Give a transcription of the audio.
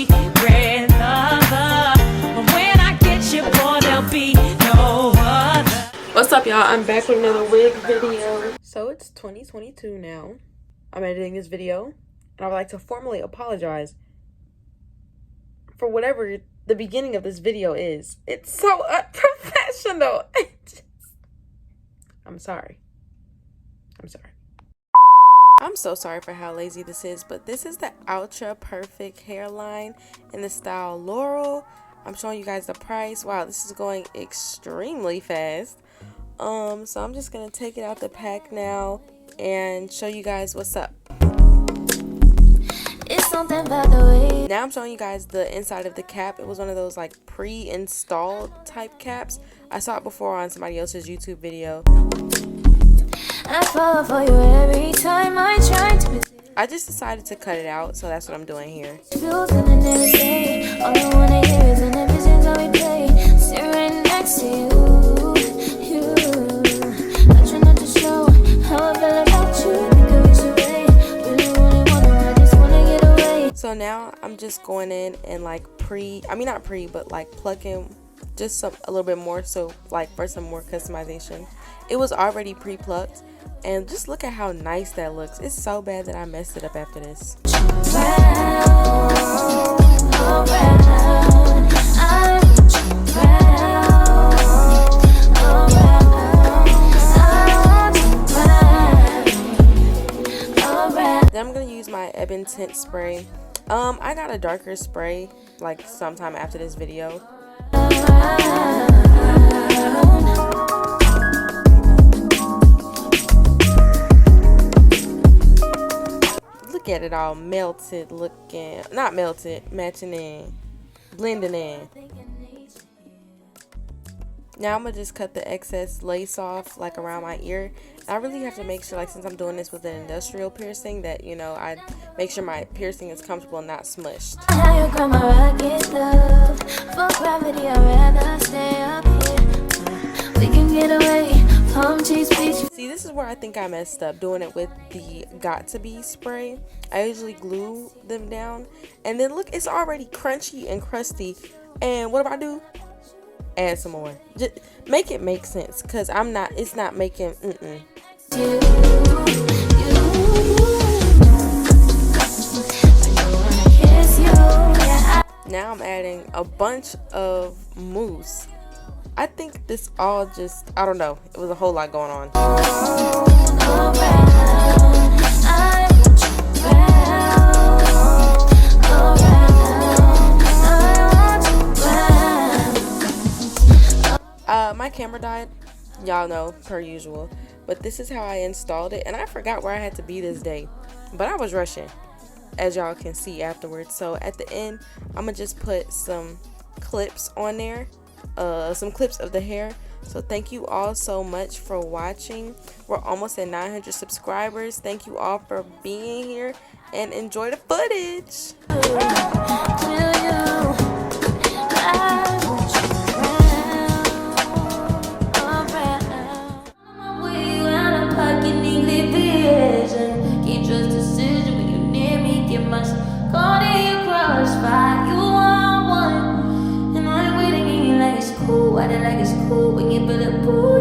secret lover. But when I get you, boy, there'll be no other. What's up, y'all? I'm back with another wig video. So it's 2022 now. I'm editing this video, and I would like to formally apologize for whatever the beginning of this video is. It's so unprofessional. I'm sorry. I'm so sorry for how lazy this is, but this is the Outre Perfect hairline in the style Laurel. I'm showing you guys the price. Wow, this is going extremely fast. So I'm just gonna take it out the pack now and show you guys what's up. It's something by the way. Now I'm showing you guys the inside of the cap. It was one of those like pre-installed type caps. I saw it before on somebody else's YouTube video. I fall for you every time I try to. I just decided to cut it out, so that's what I'm doing here. All I wanna hear is an visions that we play. Sit right next to you. I try not to show how I feel about you. Because away, really wanna, I just wanna get away. So now I'm just going in and like but like plucking just a little bit more, so like for some more customization. It was already pre-plucked, and just look at how nice that looks. It's so bad that I messed it up after this. Then I'm gonna use my Ebon Tint spray. I got a darker spray like sometime after this video. Look at it all melted looking, not melted, matching in, blending in. Now I'm gonna just cut the excess lace off like around my ear. I really have to make sure, like, since I'm doing this with an industrial piercing, that, you know, I make sure my piercing is comfortable and not smushed. See, this is where I think I messed up, doing it with the Got To Be spray. I usually glue them down, and then look, it's already crunchy and crusty. And what do? Add some more. Just make it make sense, because it's not making Now I'm adding a bunch of mousse. I think this all just, I don't know, it was a whole lot going on. My camera died, y'all know, per usual, but this is how I installed it, and I forgot where I had to be this day, but I was rushing, as y'all can see afterwards. So at the end, I'm gonna just put some clips on there, some clips of the hair. So thank you all so much for watching. We're almost at 900 subscribers. Thank you all for being here, and enjoy the footage. Why they like it's cool when you put a boo?